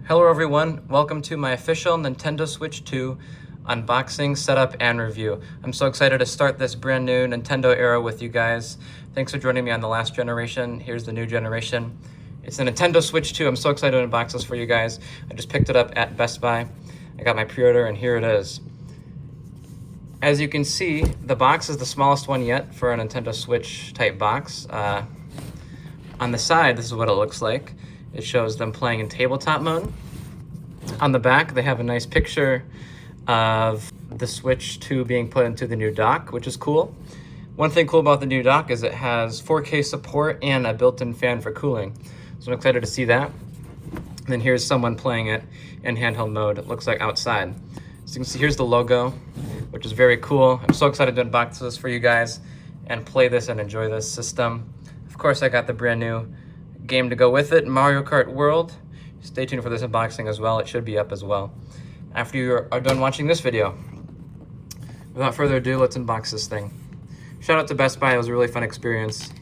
Hello everyone, welcome to my official Nintendo Switch 2 unboxing, setup, and review. I'm so excited to start this brand new Nintendo era with you guys. Thanks for joining me on the last generation. Here's the new generation. It's the Nintendo Switch 2. I'm so excited to unbox this for you guys. I just picked it up at Best Buy. I got my pre-order and here it is. As you can see, the box is the smallest one yet for a Nintendo Switch type box. On the side, this is what it looks like. It shows them playing in tabletop mode. On the back, they have a nice picture of the Switch 2 being put into the new dock, which is cool. One thing cool about the new dock is it has 4K support and a built-in fan for cooling. So I'm excited to see that. And then here's someone playing it in handheld mode. It looks like outside. So you can see here's the logo, which is very cool. I'm so excited to unbox this for you guys and play this and enjoy this system. Of course, I got the brand new game to go with it, Mario Kart World. Stay tuned for this unboxing as well. It should be up as well after you are done watching this video. Without further ado, let's unbox this thing. Shout out to Best Buy. It was a really fun experience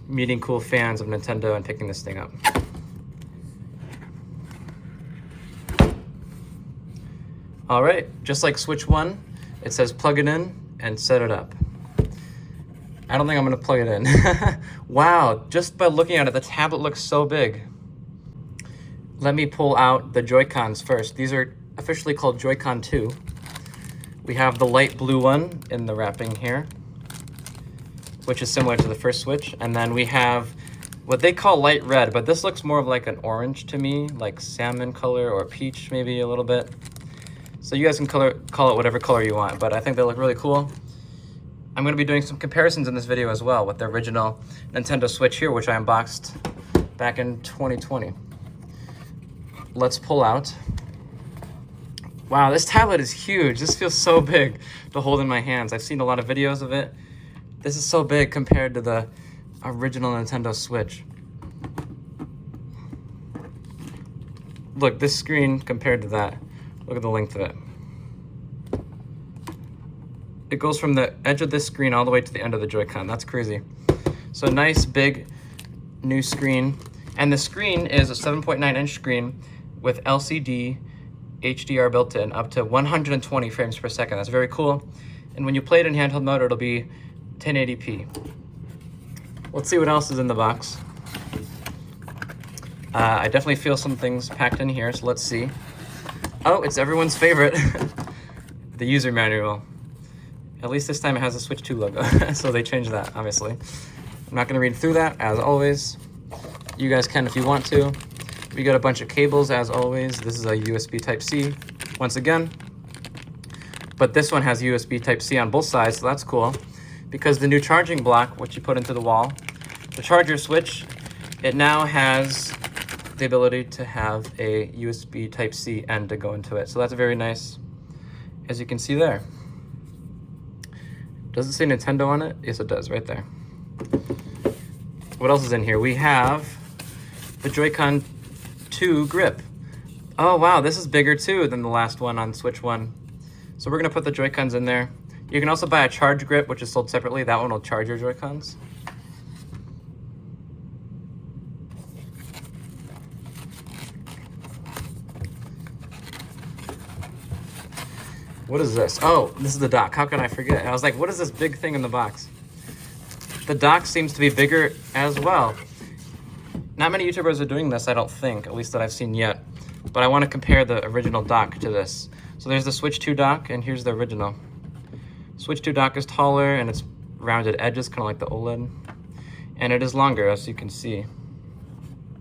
meeting cool fans of Nintendo and picking this thing up. All right, just like Switch 1, it says plug it in and set it up. I don't think I'm gonna plug it in. Wow, just by looking at it, the tablet looks so big. Let me pull out the Joy-Cons first. These are officially called Joy-Con 2. We have the light blue one in the wrapping here, which is similar to the first Switch. And then we have what they call light red, but this looks more of like an orange to me, like salmon color or peach maybe a little bit. So you guys can call it whatever color you want, but I think they look really cool. I'm going to be doing some comparisons in this video as well with the original Nintendo Switch here, which I unboxed back in 2020. Let's pull out. Wow, this tablet is huge. This feels so big to hold in my hands. I've seen a lot of videos of it. This is so big compared to the original Nintendo Switch. Look, this screen compared to that. Look at the length of it. It goes from the edge of this screen all the way to the end of the Joy-Con. That's crazy. So nice, big, new screen. And the screen is a 7.9-inch screen with LCD HDR built in, up to 120 frames per second. That's very cool. And when you play it in handheld mode, it'll be 1080p. Let's see what else is in the box. I definitely feel some things packed in here, so let's see. Oh, it's everyone's favorite, the user manual. At least this time it has a Switch 2 logo, so they changed that, obviously. I'm not gonna read through that, as always. You guys can if you want to. We got a bunch of cables, as always. This is a USB Type-C, once again. But this one has USB Type-C on both sides, so that's cool. Because the new charging block, which you put into the wall, the charger switch, it now has the ability to have a USB Type-C end to go into it. So that's very nice, as you can see there. Does it say Nintendo on it? Yes, it does, right there. What else is in here? We have the Joy-Con 2 grip. Oh, wow, this is bigger too than the last one on Switch 1. So we're gonna put the Joy-Cons in there. You can also buy a charge grip, which is sold separately. That one will charge your Joy-Cons. What is this? Oh, this is the dock. How can I forget? I was like, what is this big thing in the box? The dock seems to be bigger as well. Not many YouTubers are doing this, I don't think, at least that I've seen yet. But I want to compare the original dock to this. So there's the Switch 2 dock, and here's the original. Switch 2 dock is taller, and it's rounded edges, kind of like the OLED. And it is longer, as you can see.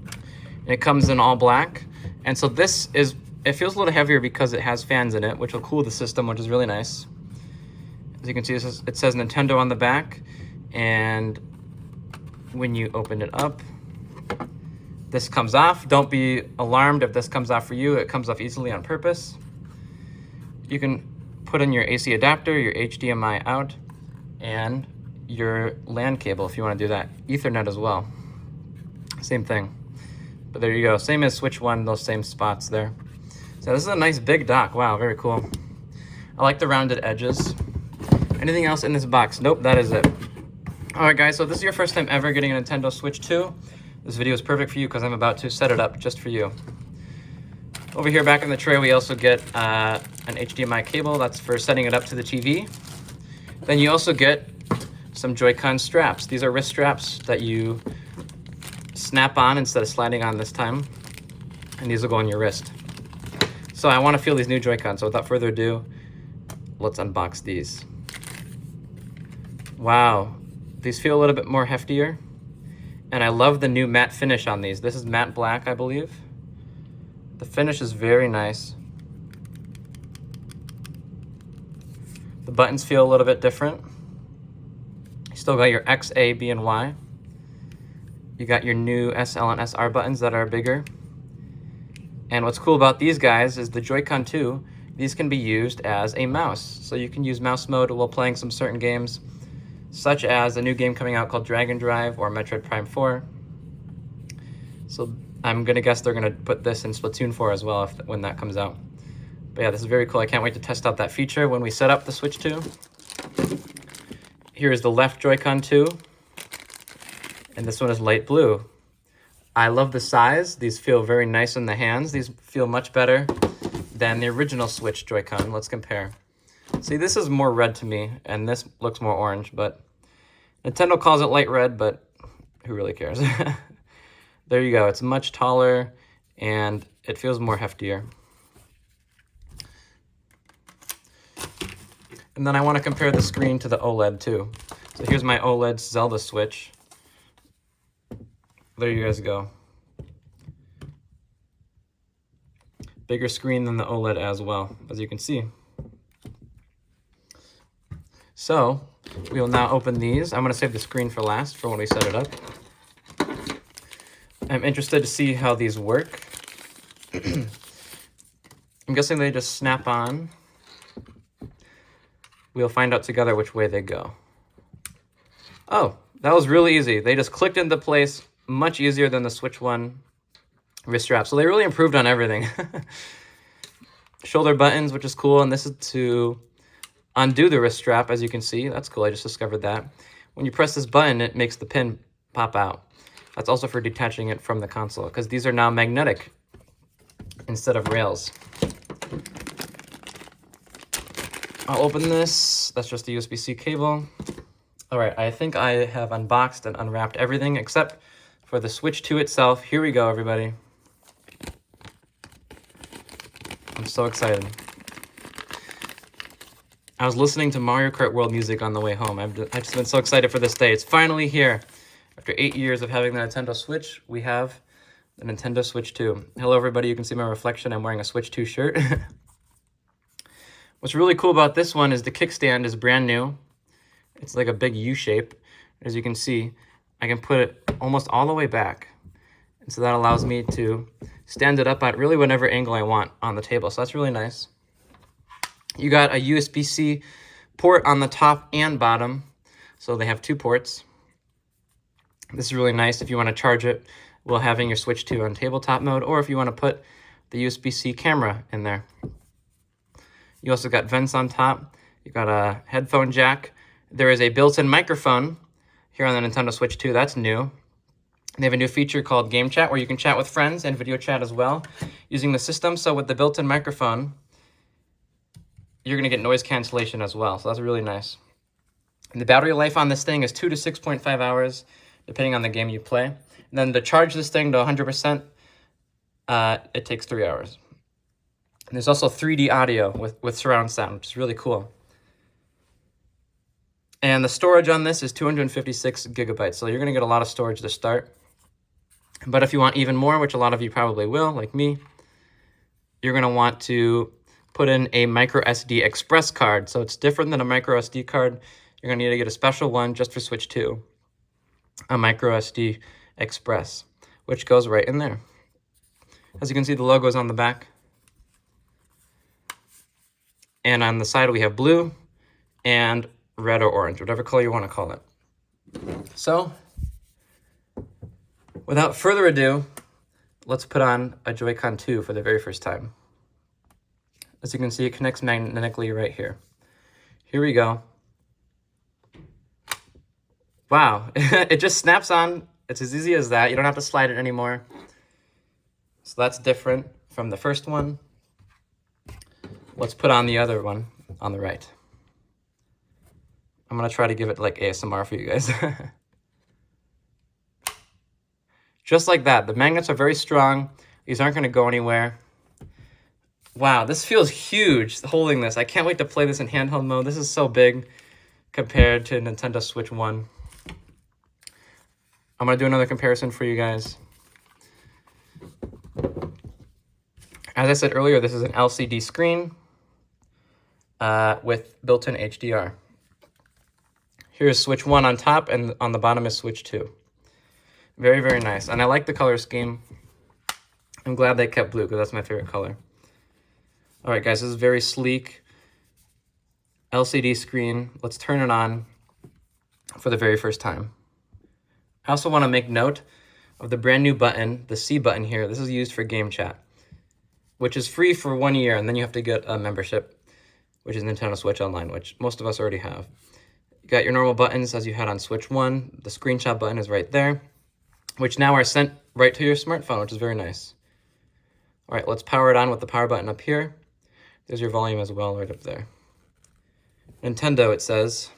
And it comes in all black. And so this is... It feels a little heavier because it has fans in it, which will cool the system, which is really nice. As you can see, it says Nintendo on the back, and when you open it up, this comes off. Don't be alarmed if this comes off for you. It comes off easily on purpose. You can put in your AC adapter, your HDMI out, and your LAN cable if you want to do that. Ethernet as well. Same thing. But there you go. Same as Switch 1, those same spots there. So this is a nice big dock. Wow, very cool. I like the rounded edges. Anything else in this box? Nope, that is it. All right, guys, so this is your first time ever getting a Nintendo Switch 2. This video is perfect for you because I'm about to set it up just for you. Over here back in the tray, we also get an HDMI cable. That's for setting it up to the TV. Then you also get some Joy-Con straps. These are wrist straps that you snap on instead of sliding on this time. And these will go on your wrist. So I want to feel these new Joy-Cons. So without further ado, let's unbox these. Wow, these feel a little bit more heftier. And I love the new matte finish on these. This is matte black, I believe. The finish is very nice. The buttons feel a little bit different. You still got your X, A, B, and Y. You got your new SL and SR buttons that are bigger. And what's cool about these guys is the Joy-Con 2, these can be used as a mouse. So you can use mouse mode while playing some certain games, such as a new game coming out called Dragon Drive or Metroid Prime 4. So I'm gonna guess they're gonna put this in Splatoon 4 as well when that comes out. But yeah, this is very cool. I can't wait to test out that feature when we set up the Switch 2. Here is the left Joy-Con 2, and this one is light blue. I love the size. These feel very nice in the hands. These feel much better than the original Switch Joy-Con. Let's compare. See, this is more red to me, and this looks more orange, but Nintendo calls it light red, but who really cares? There you go. It's much taller, and it feels more heftier. And then I want to compare the screen to the OLED, too. So here's my OLED Zelda Switch. There you guys go. Bigger screen than the OLED as well, as you can see. So we will now open these. I'm going to save the screen for last for when we set it up. I'm interested to see how these work. I'm guessing they just snap on. We'll find out together which way they go. Oh, that was really easy. They just clicked into place, much easier than the Switch 1 wrist strap. So they really improved on everything. Shoulder buttons, which is cool, and this is to undo the wrist strap, as you can see. That's cool, I just discovered that. When you press this button, it makes the pin pop out. That's also for detaching it from the console, because these are now magnetic instead of rails. I'll open this. That's just the USB-C cable. All right, I think I have unboxed and unwrapped everything except for the Switch 2 itself. Here we go, everybody. I'm so excited. I was listening to Mario Kart World music on the way home. I've just been so excited for this day. It's finally here. After 8 years of having the Nintendo Switch, we have the Nintendo Switch 2. Hello, everybody. You can see my reflection. I'm wearing a Switch 2 shirt. What's really cool about this one is the kickstand is brand new. It's like a big U shape. As you can see, I can put it almost all the way back. And so that allows me to stand it up at really whatever angle I want on the table. So that's really nice. You got a USB-C port on the top and bottom. So they have 2 ports. This is really nice if you want to charge it while having your Switch 2 on tabletop mode, or if you want to put the USB-C camera in there. You also got vents on top. You got a headphone jack. There is a built-in microphone here on the Nintendo Switch 2. That's new. They have a new feature called Game Chat, where you can chat with friends and video chat as well using the system. So with the built-in microphone, you're going to get noise cancellation as well. So that's really nice. And the battery life on this thing is 2 to 6.5 hours, depending on the game you play. And then to charge this thing to 100%, it takes 3 hours. And there's also 3D audio with surround sound, which is really cool. And the storage on this is 256 gigabytes. So you're going to get a lot of storage to start. But if you want even more, which a lot of you probably will, like me, you're going to want to put in a micro SD express card. So it's different than a micro SD card. You're going to need to get a special one just for Switch 2, a micro SD express, which goes right in there. As you can see, the logo is on the back. And on the side, we have blue and red or orange, whatever color you want to call it. So, without further ado, let's put on a Joy-Con 2 for the very first time. As you can see, it connects magnetically right here. Here we go. Wow, it just snaps on. It's as easy as that. You don't have to slide it anymore. So that's different. from the first one. Let's put on the other one on the right. I'm gonna try to give it like ASMR for you guys. Just like that. The magnets are very strong. These aren't gonna go anywhere. Wow, this feels huge holding this. I can't wait to play this in handheld mode. This is so big compared to Nintendo Switch 1. I'm gonna do another comparison for you guys. As I said earlier, this is an LCD screen with built-in HDR. Here's Switch 1 on top, and on the bottom is Switch 2. Very, very nice. And I like the color scheme. I'm glad they kept blue because that's my favorite color. All right, guys, this is very sleek LCD screen. Let's turn it on for the very first time. I also want to make note of the brand new button, the C button here. This is used for game chat, which is free for 1 year, and then you have to get a membership, which is Nintendo Switch Online, which most of us already have. You got your normal buttons as you had on Switch 1. The screenshot button is right there, which now are sent right to your smartphone, which is very nice. All right, let's power it on with the power button up here. There's your volume as well right up there. Nintendo, it says.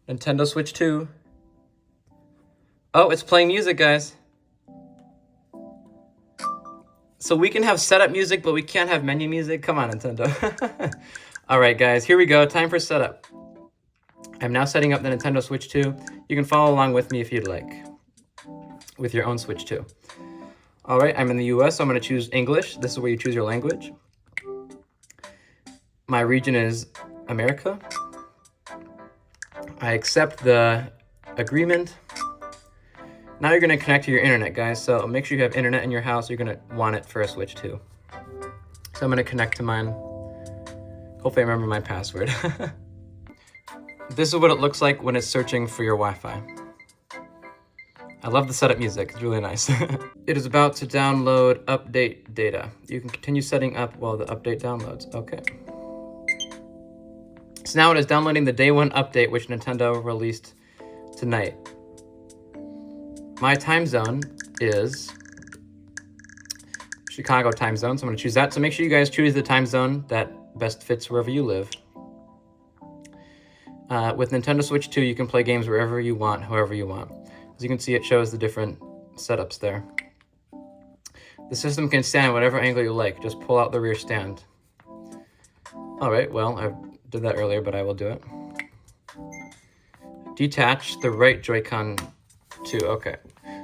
Nintendo Switch 2. Oh, it's playing music, guys. So we can have setup music, but we can't have menu music? Come on, Nintendo. All right, guys, here we go. Time for setup. I'm now setting up the Nintendo Switch 2. You can follow along with me if you'd like, with your own Switch 2. All right, I'm in the US, so I'm gonna choose English. This is where you choose your language. My region is America. I accept the agreement. Now you're gonna connect to your internet, guys. So make sure you have internet in your house. You're gonna want it for a Switch 2. So I'm gonna connect to mine. Hopefully I remember my password. This is what it looks like when it's searching for your Wi-Fi. I love the setup music, it's really nice. It is about to download update data. You can continue setting up while the update downloads. Okay. So now it is downloading the day 1 update, which Nintendo released tonight. My time zone is Chicago time zone, so I'm gonna choose that. So make sure you guys choose the time zone that best fits wherever you live. With Nintendo Switch 2, you can play games wherever you want, however you want. As you can see, it shows the different setups there. The system can stand at whatever angle you like. Just pull out the rear stand. All right, well, I did that earlier, but I will do it. Detach the right Joy-Con 2, okay.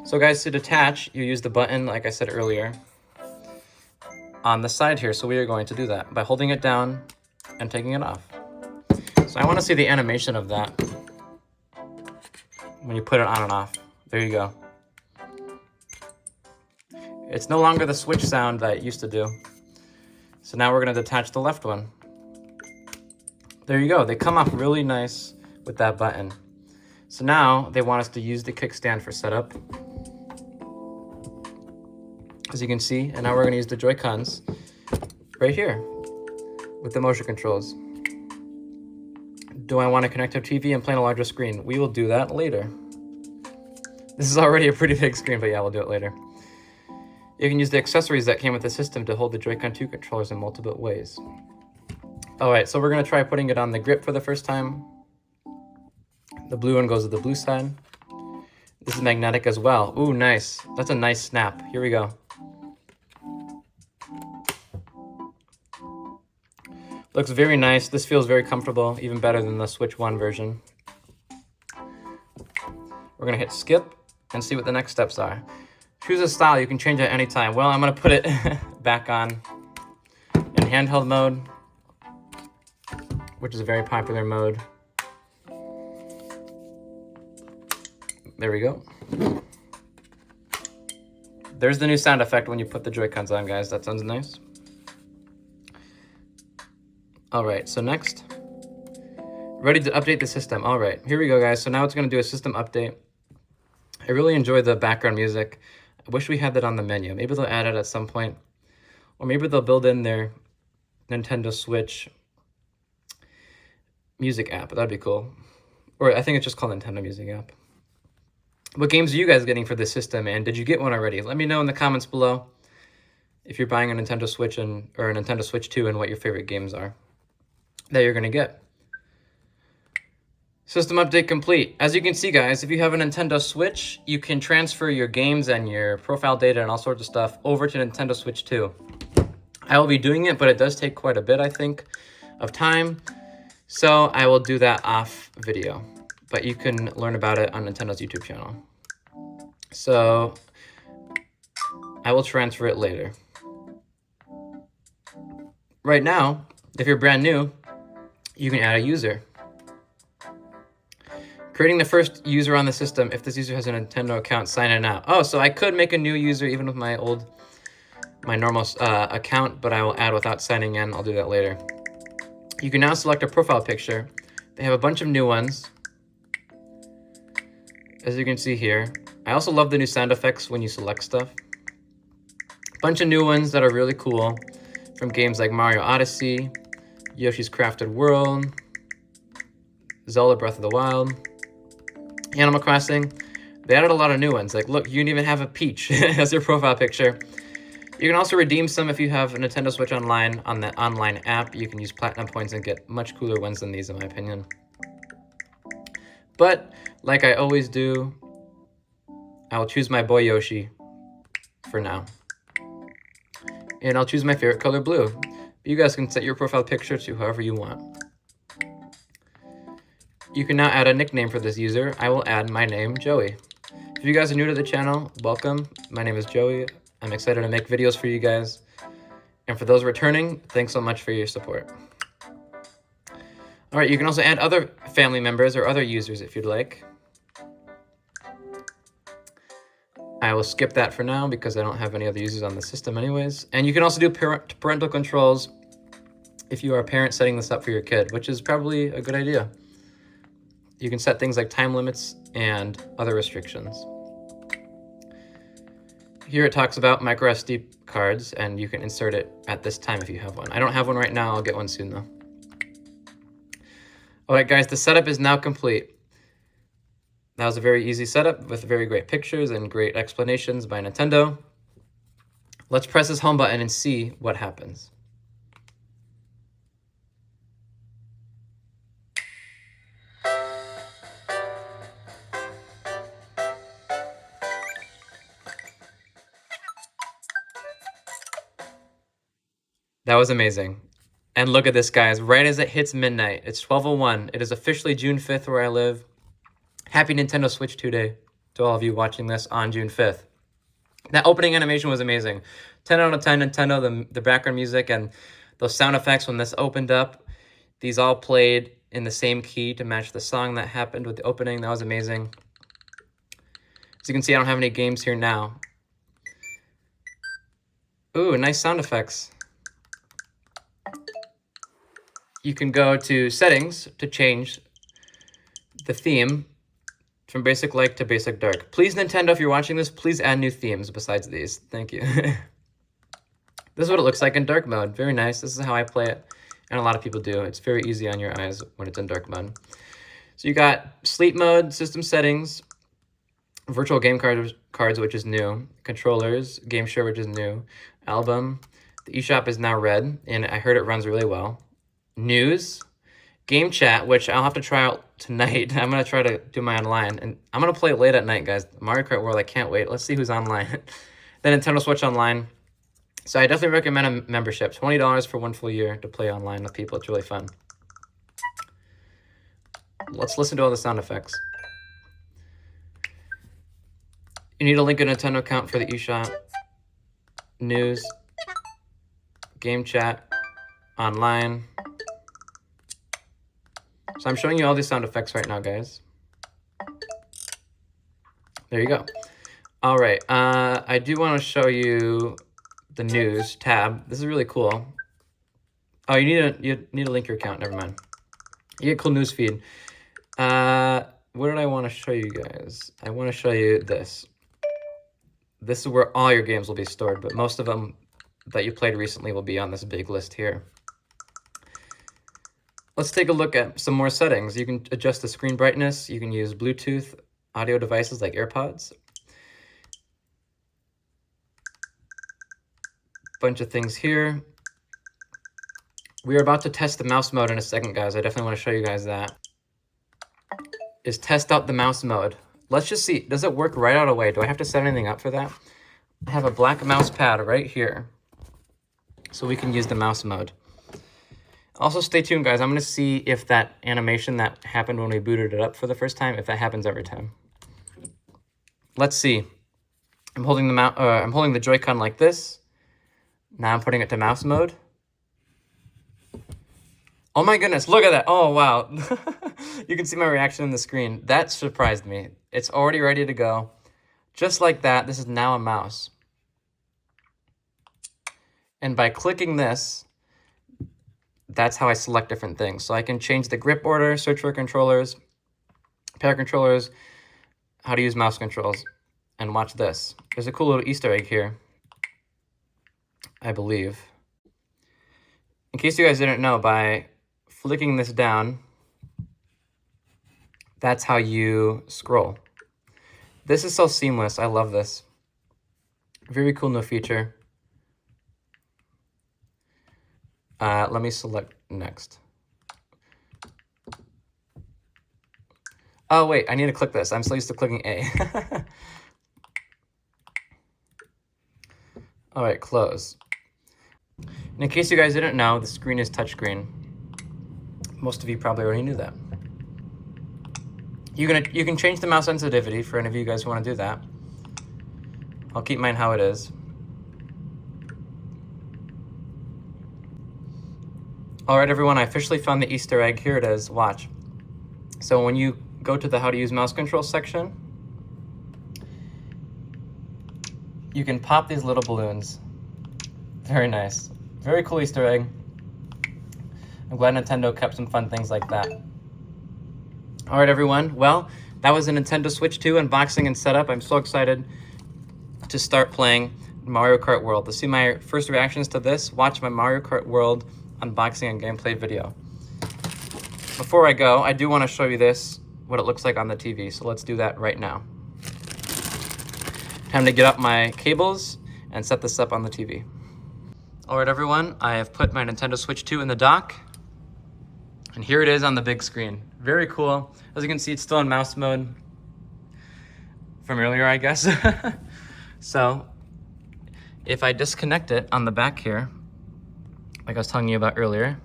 So guys, to detach, you use the button, like I said earlier, on the side here. So we are going to do that by holding it down and taking it off. So I want to see the animation of that when you put it on and off. There you go. It's no longer the switch sound that it used to do. So now we're going to detach the left one. There you go. They come off really nice with that button. So now they want us to use the kickstand for setup, as you can see. And now we're going to use the Joy-Cons right here with the motion controls. Do I want to connect to a TV and play on a larger screen? We will do that later. This is already a pretty big screen, but yeah, we'll do it later. You can use the accessories that came with the system to hold the Joy-Con 2 controllers in multiple ways. All right, so we're going to try putting it on the grip for the first time. The blue one goes to the blue side. This is magnetic as well. Ooh, nice. That's a nice snap. Here we go. Looks very nice. This feels very comfortable, even better than the Switch 1 version. We're gonna hit skip and see what the next steps are. Choose a style, you can change at any time. Well, I'm gonna put it back on in handheld mode, which is a very popular mode. There we go. There's the new sound effect when you put the Joy-Cons on, guys. That sounds nice. All right, so next, ready to update the system. All right, here we go, guys. So now it's gonna do a system update. I really enjoy the background music. I wish we had that on the menu. Maybe they'll add it at some point, or maybe they'll build in their Nintendo Switch music app. That'd be cool. Or I think it's just called Nintendo Music app. What games are you guys getting for this system, and did you get one already? Let me know in the comments below if you're buying a Nintendo Switch or a Nintendo Switch 2 and what your favorite games are that you're going to get. System update complete. As you can see, guys, if you have a Nintendo Switch, you can transfer your games and your profile data and all sorts of stuff over to Nintendo Switch 2. I will be doing it, but it does take quite a bit, I think, of time. So I will do that off video, but you can learn about it on Nintendo's YouTube channel. So I will transfer it later. Right now, if you're brand new, you can add a user. Creating the first user on the system. If this user has a Nintendo account, sign in now. Oh, so I could make a new user even with my normal account, but I will add without signing in. I'll do that later. You can now select a profile picture. They have a bunch of new ones, as you can see here. I also love the new sound effects when you select stuff. A bunch of new ones that are really cool from games like Mario Odyssey, Yoshi's Crafted World, Zelda Breath of the Wild, Animal Crossing. They added a lot of new ones. Like, look, you can even have a Peach as your profile picture. You can also redeem some if you have a Nintendo Switch Online on the online app. You can use Platinum points and get much cooler ones than these, in my opinion. But, like I always do, I will choose my boy Yoshi for now. And I'll choose my favorite color, blue. You guys can set your profile picture to however you want. You can now add a nickname for this user. I will add my name, Joey. If you guys are new to the channel, welcome. My name is Joey. I'm excited to make videos for you guys. And for those returning, thanks so much for your support. All right, you can also add other family members or other users if you'd like. I will skip that for now because I don't have any other users on the system anyways. And you can also do parental controls if you are a parent setting this up for your kid, which is probably a good idea. You can set things like time limits and other restrictions. Here it talks about micro SD cards, and you can insert it at this time if you have one. I don't have one right now. I'll get one soon, though. All right, guys, the setup is now complete. That was a very easy setup with very great pictures and great explanations by Nintendo. Let's press this home button and see what happens. That was amazing. And look at this, guys. Right as it hits midnight, it's 12:01. It is officially June 5th where I live. Happy Nintendo Switch 2 Day to all of you watching this on June 5th. That opening animation was amazing. 10 out of 10 Nintendo, the background music and those sound effects when this opened up. These all played in the same key to match the song that happened with the opening. That was amazing. As you can see, I don't have any games here now. Ooh, nice sound effects. You can go to settings to change the theme from basic light to basic dark. Please, Nintendo, if you're watching this, please add new themes besides these. Thank you. This is what it looks like in dark mode. Very nice. This is how I play it, and a lot of people do. It's very easy on your eyes when it's in dark mode. So you got sleep mode, system settings, virtual game cards, which is new, controllers, game share, which is new, album. The eShop is now red, and I heard it runs really well. News, game chat, which I'll have to try out tonight. I'm going to try to do my online, and I'm going to play it late at night, guys. Mario Kart World, I can't wait. Let's see who's online. Then Nintendo Switch Online. So I definitely recommend a membership. $20 for 1 full year to play online with people. It's really fun. Let's listen to all the sound effects. You need to link a Nintendo account for the eShop. News, game chat, online. So I'm showing you all these sound effects right now, guys. There you go. All right, I do want to show you the news tab. This is really cool. Oh, you need to link your account. Never mind. You get cool news feed. What did I want to show you guys? I want to show you this. This is where all your games will be stored, but most of them that you played recently will be on this big list here. Let's take a look at some more settings. You can adjust the screen brightness. You can use Bluetooth audio devices like AirPods. Bunch of things here. We are about to test the mouse mode in a second, guys. I definitely want to show you guys that. Is test out the mouse mode. Let's just see, does it work right out of the way? Do I have to set anything up for that? I have a black mouse pad right here, so we can use the mouse mode. Also, stay tuned, guys. I'm going to see if that animation that happened when we booted it up for the first time, if that happens every time. Let's see. I'm holding the Joy-Con like this. Now I'm putting it to mouse mode. Oh my goodness, look at that. Oh, wow. You can see my reaction on the screen. That surprised me. It's already ready to go. Just like that, this is now a mouse. And by clicking this, that's how I select different things. So I can change the grip order, search for controllers, pair controllers, how to use mouse controls. And watch this. There's a cool little Easter egg here, I believe. In case you guys didn't know, by flicking this down, that's how you scroll. This is so seamless. I love this. Very cool new feature. Let me select next. Oh, wait, I need to click this. I'm so used to clicking A. All right, close. And in case you guys didn't know, the screen is touchscreen. Most of you probably already knew that. You can change the mouse sensitivity for any of you guys who want to do that. I'll keep mine how it is. All right, everyone, I officially found the Easter egg. Here it is. Watch. So when you go to the how to use mouse control section, you can pop these little balloons. Very nice. Very cool Easter egg. I'm glad Nintendo kept some fun things like that. All right, everyone. Well, that was a Nintendo Switch 2 unboxing and setup. I'm so excited to start playing Mario Kart World. To see my first reactions to this, watch my Mario Kart World unboxing and gameplay video. Before I go, I do want to show you this, what it looks like on the TV. So let's do that right now. Time to get up my cables and set this up on the TV. All right, everyone, I have put my Nintendo Switch 2 in the dock. And here it is on the big screen. Very cool. As you can see, it's still in mouse mode from earlier, I guess. So if I disconnect it on the back here, like I was telling you about earlier,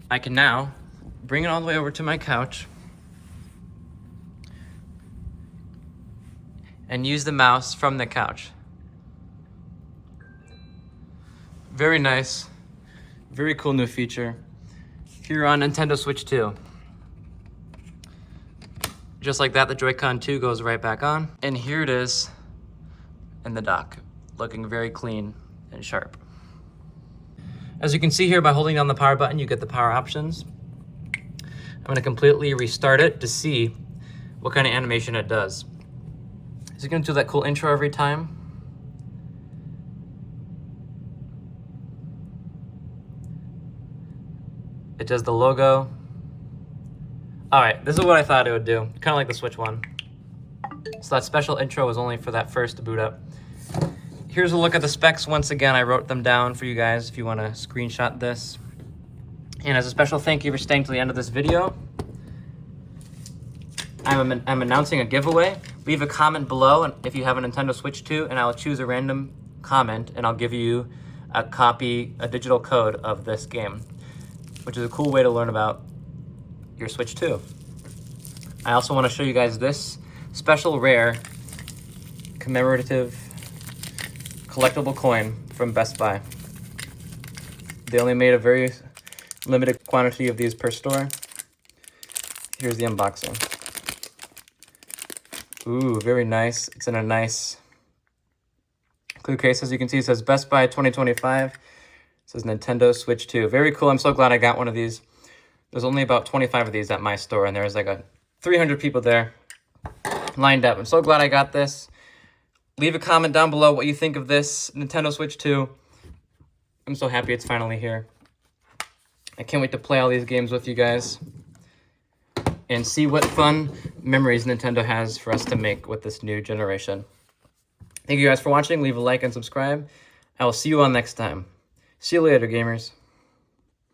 I can now bring it all the way over to my couch and use the mouse from the couch. Very nice, very cool new feature here on Nintendo Switch 2. Just like that, the Joy-Con 2 goes right back on. And here it is in the dock, looking very clean and sharp. As you can see here, by holding down the power button, you get the power options. I'm gonna completely restart it to see what kind of animation it does. Is it gonna do that cool intro every time? It does the logo. All right, this is what I thought it would do. Kind of like the Switch one. So that special intro was only for that first boot up. Here's a look at the specs. Once again, I wrote them down for you guys if you want to screenshot this. And as a special thank you for staying to the end of this video, I'm announcing a giveaway. Leave a comment below and if you have a Nintendo Switch 2, and I'll choose a random comment and I'll give you a copy, a digital code of this game, which is a cool way to learn about your Switch 2. I also want to show you guys this special rare commemorative collectible coin from Best Buy. They only made a very limited quantity of these per store. Here's the unboxing. Ooh, very nice. It's in a nice clue case. As you can see, it says Best Buy 2025. It says Nintendo Switch 2. Very cool. I'm so glad I got one of these. There's only about 25 of these at my store, and there's like 300 people there lined up. I'm so glad I got this. Leave a comment down below what you think of this Nintendo Switch 2. I'm so happy it's finally here. I can't wait to play all these games with you guys. and see what fun memories Nintendo has for us to make with this new generation. Thank you guys for watching. Leave a like and subscribe. I will see you all next time. See you later, gamers.